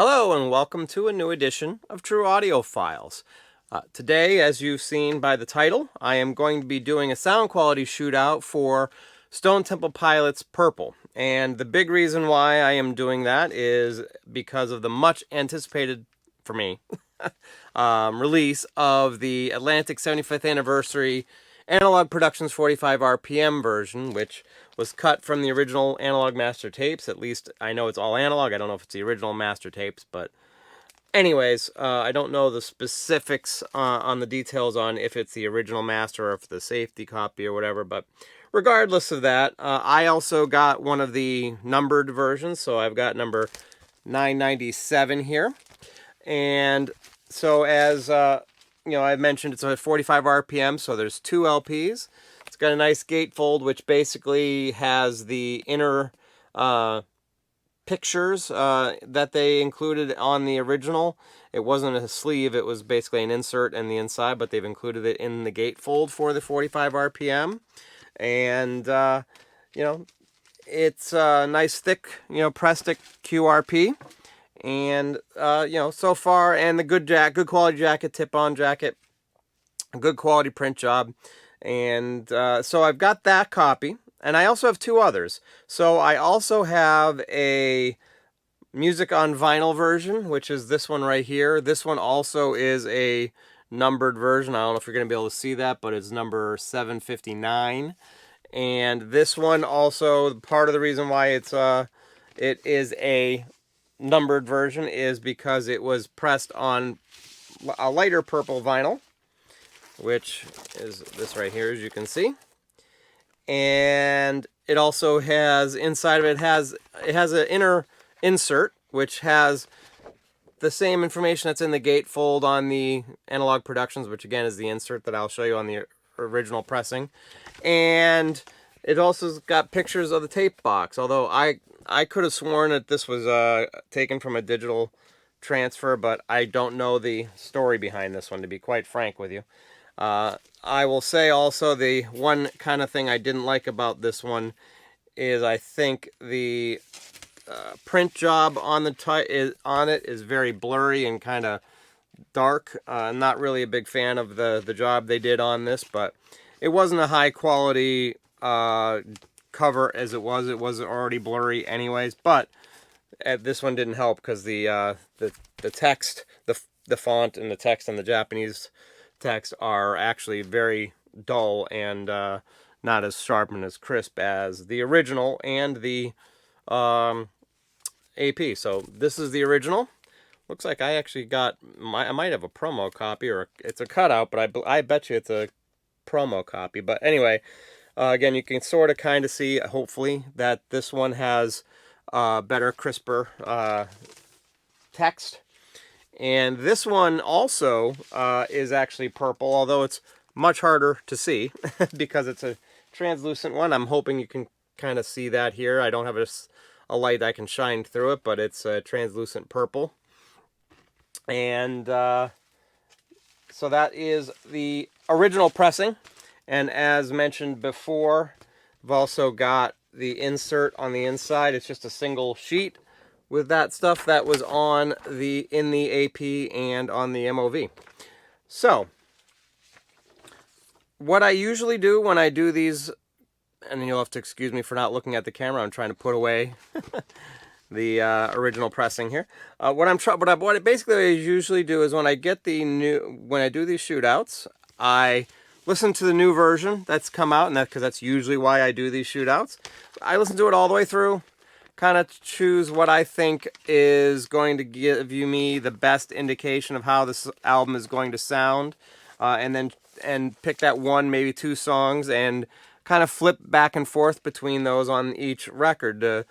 Hello and welcome to a new edition of True Audio Files. Today, as you've seen by the title, I am going to be doing a sound quality shootout for Stone Temple Pilots Purple. And the big reason why I am doing that is because of the much anticipated, for me, release of the Atlantic 75th Anniversary Analogue Productions 45 RPM version, which was cut from the original analog master tapes. At least I know it's all analog. I don't know if it's the original master tapes, but anyways, I don't know the specifics on the details on if it's the original master or if the safety copy or whatever, but regardless of that, I also got one of the numbered versions, so I've got number 997 here. And so as I mentioned, it's a 45 RPM, so there's two LPs. It's got a nice gatefold, which basically has the inner pictures that they included on the original. It wasn't a sleeve, it was basically an insert in the inside, but they've included it in the gatefold for the 45 RPM. And, it's a nice thick, Prestic QRP. And, so far, and the good quality jacket, tip-on jacket, good quality print job. And so I've got that copy, and I also have two others. So I also have a music on vinyl version, which is this one right here. This one also is a numbered version. I don't know if you're going to be able to see that, but it's number 759. And this one also, part of the reason why it is a numbered version is because it was pressed on a lighter purple vinyl, which is this right here, as you can see. And it also has, inside of it has an inner insert, which has the same information that's in the gatefold on the Analogue Productions, which again is the insert that I'll show you on the original pressing. And it also's got pictures of the tape box, although I could have sworn that this was taken from a digital transfer, but I don't know the story behind this one, to be quite frank with you. I will say also the one kind of thing I didn't like about this one is I think the print job on it is very blurry and kind of dark. I'm not really a big fan of the job they did on this, but it wasn't a high quality cover as it was. It was already blurry anyways, but this one didn't help because the text, the font and the text on the Japanese text are actually very dull and not as sharp and as crisp as the original and the AP. So this is the original. Looks like I actually got, I might have a promo copy, or it's a cutout, but I bet you it's a promo copy. But anyway, again, you can sort of kind of see, hopefully, that this one has better, crisper text. And this one also is actually purple, although it's much harder to see because it's a translucent one. I'm hoping you can kind of see that here. I don't have a light I can shine through it, but it's a translucent purple. And so that is the original pressing. And as mentioned before, I've also got the insert on the inside. It's just a single sheet with that stuff that was in the AP and on the MOV. So, what I usually do when I do these, and you'll have to excuse me for not looking at the camera, I'm trying to put away the original pressing here. What basically I usually do is when I do these shootouts, I listen to the new version that's come out, and because that's usually why I do these shootouts. I listen to it all the way through, kind of choose what I think is going to give me the best indication of how this album is going to sound, and pick that one, maybe two songs, and kind of flip back and forth between those on each record to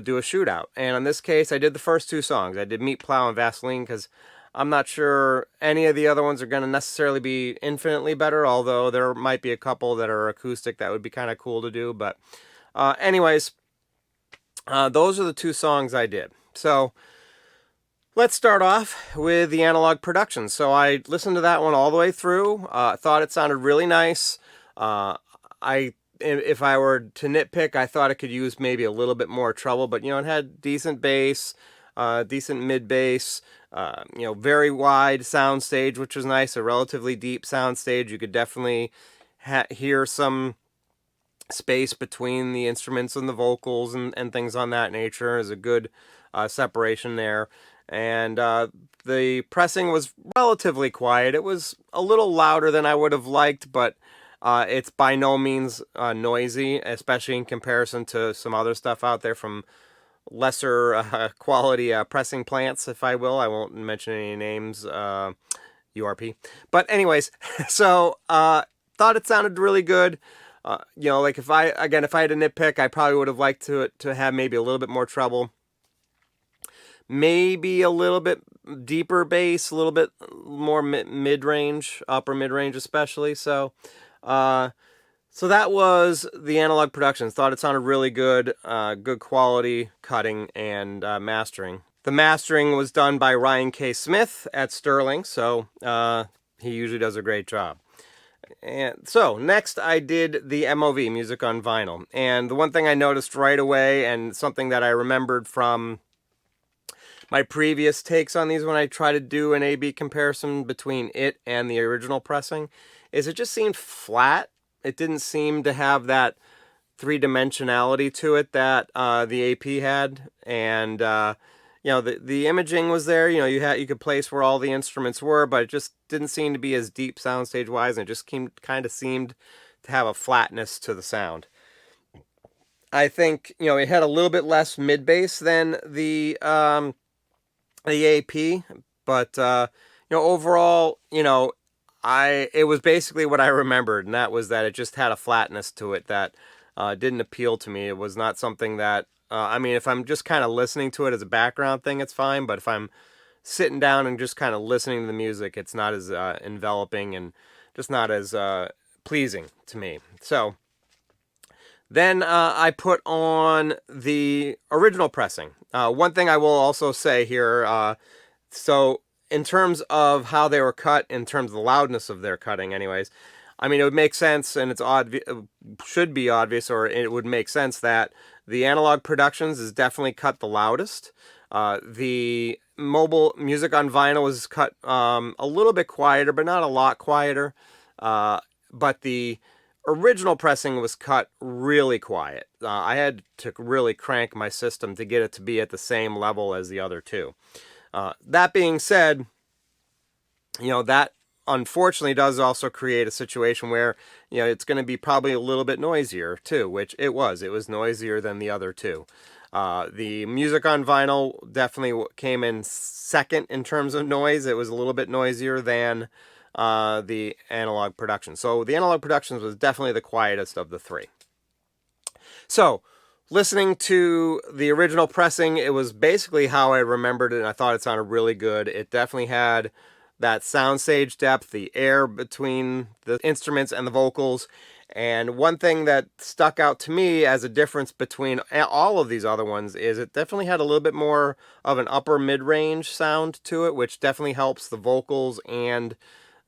do a shootout. And in this case, I did the first two songs. I did Meat Plow and Vaseline because I'm not sure any of the other ones are going to necessarily be infinitely better, although there might be a couple that are acoustic that would be kind of cool to do. But anyways, those are the two songs I did. So let's start off with the Analogue Productions. So I listened to that one all the way through. Thought it sounded really nice. If I were to nitpick, I thought it could use maybe a little bit more treble, but it had decent bass. decent mid bass, very wide sound stage, which was nice. A relatively deep sound stage. You could definitely hear some space between the instruments and the vocals and things on that nature. There's a good separation there. And the pressing was relatively quiet. It was a little louder than I would have liked, but it's by no means noisy, especially in comparison to some other stuff out there from lesser quality pressing plants, if I will. I won't mention any names, URP. But anyways, so thought it sounded really good. Like if I had to nitpick, I probably would have liked to have maybe a little bit more treble. Maybe a little bit deeper bass, a little bit more mid-range, upper mid-range especially. So that was the Analogue Productions. Thought it sounded really good, good quality cutting and mastering. The mastering was done by Ryan K. Smith at Sterling, so he usually does a great job. And so next I did the MOV, Music on Vinyl. And the one thing I noticed right away, and something that I remembered from my previous takes on these when I try to do an A-B comparison between it and the original pressing, is it just seemed flat. It didn't seem to have that three-dimensionality to it that the AP had. And the imaging was there. You could place where all the instruments were, but it just didn't seem to be as deep soundstage wise, and it just kind of seemed to have a flatness to the sound. I think it had a little bit less mid bass than the AP, but overall, it was basically what I remembered, and that was that it just had a flatness to it that didn't appeal to me. It was not something that if I'm just kind of listening to it as a background thing, it's fine. But if I'm sitting down and just kind of listening to the music, it's not as enveloping and just not as pleasing to me. So then I put on the original pressing. One thing I will also say here, so in terms of how they were cut, in terms of the loudness of their cutting anyways, it would make sense, and should be obvious, or it would make sense that the Analogue Productions is definitely cut the loudest. The mobile Music on Vinyl was cut a little bit quieter, but not a lot quieter. But the original pressing was cut really quiet. I had to really crank my system to get it to be at the same level as the other two. That being said, that unfortunately does also create a situation where it's going to be probably a little bit noisier too, which it was noisier than the other two. The Music on Vinyl definitely came in second in terms of noise. It was a little bit noisier than the Analogue Productions. So the Analogue Productions was definitely the quietest of the three. So listening to the original pressing, it was basically how I remembered it, and I thought it sounded really good. It definitely had that soundstage depth, the air between the instruments and the vocals. And one thing that stuck out to me as a difference between all of these other ones is it definitely had a little bit more of an upper mid-range sound to it, which definitely helps the vocals and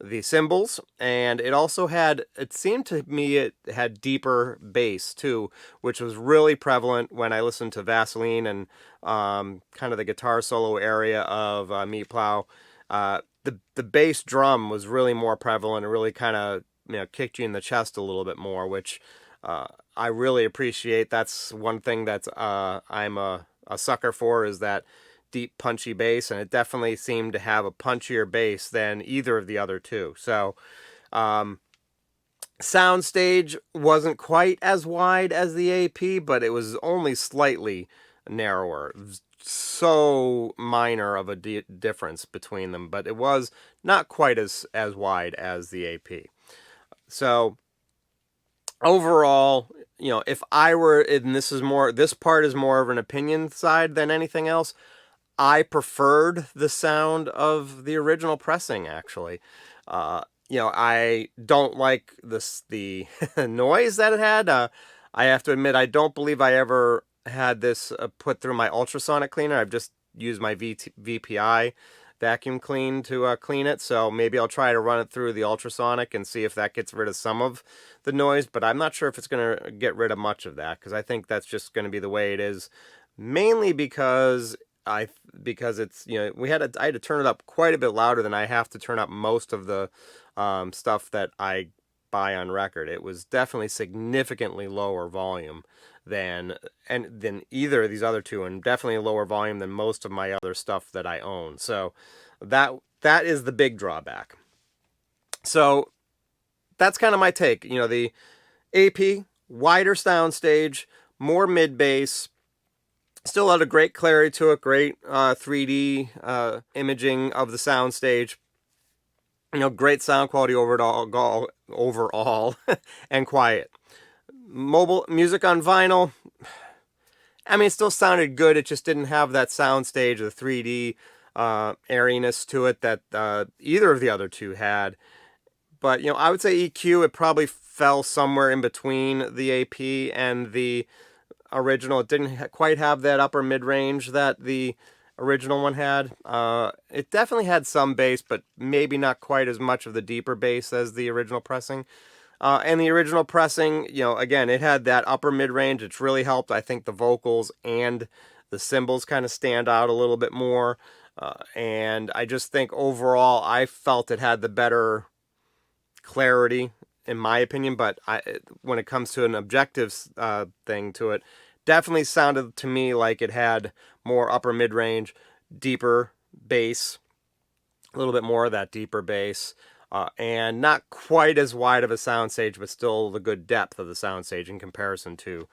the cymbals. And it also it seemed to me it had deeper bass too, which was really prevalent when I listened to Vaseline and kind of the guitar solo area of Meat Plow. The bass drum was really more prevalent and really kind of kicked you in the chest a little bit more, which I really appreciate. That's one thing that I'm a sucker for, is that deep punchy bass, and it definitely seemed to have a punchier bass than either of the other two. So soundstage wasn't quite as wide as the AP, but it was only slightly narrower. So minor of a difference between them, but it was not quite as wide as the AP. So overall, if I were, and this part is more of an opinion side than anything else, I preferred the sound of the original pressing, actually. I don't like the noise that it had. I have to admit, I don't believe I ever had this put through my ultrasonic cleaner. I've just used my VPI vacuum clean to clean it, so maybe I'll try to run it through the ultrasonic and see if that gets rid of some of the noise, but I'm not sure if it's going to get rid of much of that, because I think that's just going to be the way it is, mainly because because it's, I had to turn it up quite a bit louder than I have to turn up most of the stuff that I buy on record. It was definitely significantly lower volume than either of these other two, and definitely lower volume than most of my other stuff that I own. So that is the big drawback. So that's kind of my take. The AP, wider soundstage, more mid bass, still had a great clarity to it, great 3D imaging of the soundstage. Great sound quality overall, and quiet. Mobile music on vinyl, it still sounded good. It just didn't have that soundstage, the 3D airiness to it that either of the other two had. But, I would say EQ, it probably fell somewhere in between the AP and the original. It didn't quite have that upper mid-range that the original one had. It definitely had some bass, but maybe not quite as much of the deeper bass as the original pressing. And the original pressing, again, it had that upper mid-range. It's really helped. I think the vocals and the cymbals kind of stand out a little bit more. And I just think overall, I felt it had the better clarity, in my opinion. But when it comes to an objective thing to it, definitely sounded to me like it had more upper mid-range, deeper bass, a little bit more of that deeper bass. And not quite as wide of a soundstage, but still the good depth of the soundstage in comparison to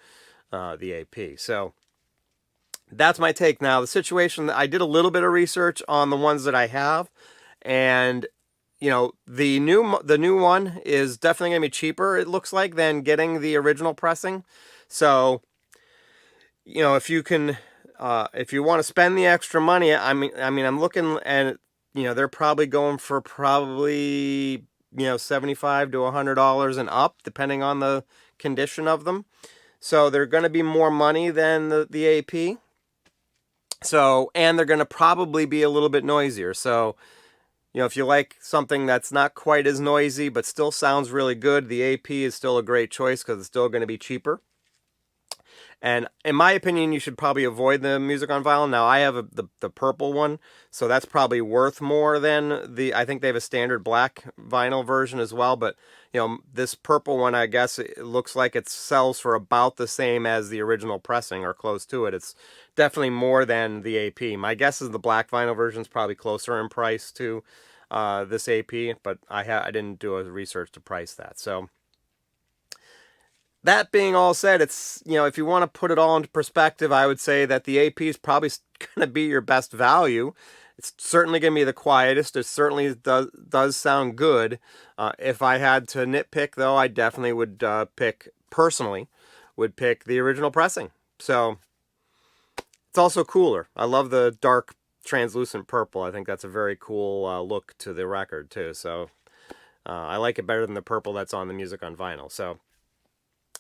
the AP. So that's my take. Now, the situation, I did a little bit of research on the ones that I have, and the new one is definitely going to be cheaper, it looks like, than getting the original pressing. So, if you can, if you want to spend the extra money, I'm looking at, they're probably going for $75 to $100 and up, depending on the condition of them. So they're going to be more money than the AP. So, and they're going to probably be a little bit noisier. So, if you like something that's not quite as noisy but still sounds really good, the AP is still a great choice because it's still going to be cheaper. And in my opinion, you should probably avoid the music on vinyl. Now, I have the purple one, so that's probably worth more than I think they have a standard black vinyl version as well. But, this purple one, I guess, it looks like it sells for about the same as the original pressing, or close to it. It's definitely more than the AP. My guess is the black vinyl version is probably closer in price to this AP, but I didn't do a research to price that. So, that being all said, it's, if you want to put it all into perspective, I would say that the AP is probably going to be your best value. It's certainly going to be the quietest. It certainly does sound good. If I had to nitpick, though, I definitely would pick the original pressing. So, it's also cooler. I love the dark translucent purple. I think that's a very cool look to the record, too. So, I like it better than the purple that's on the music on vinyl. So,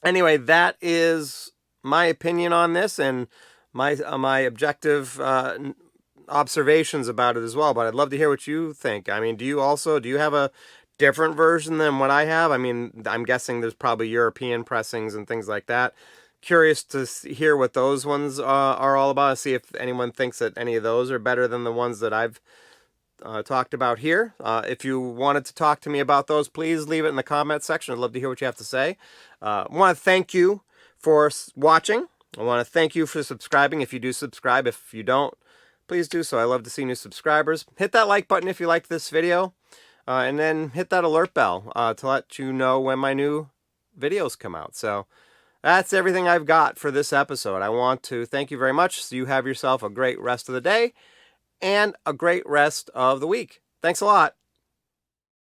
anyway, that is my opinion on this and my objective observations about it as well. But I'd love to hear what you think. Do you have a different version than what I have? I'm guessing there's probably European pressings and things like that. Curious to hear what those ones are all about. See if anyone thinks that any of those are better than the ones that I've talked about here. If you wanted to talk to me about those, please leave it in the comment section. I'd love to hear what you have to say. I want to thank you for watching. I want to thank you for subscribing. If you do subscribe, if you don't, please do so. I love to see new subscribers. Hit that like button if you liked this video, and then hit that alert bell to let you know when my new videos come out. So that's everything I've got for this episode. I want to thank you very much. So you have yourself a great rest of the day and a great rest of the week. Thanks a lot.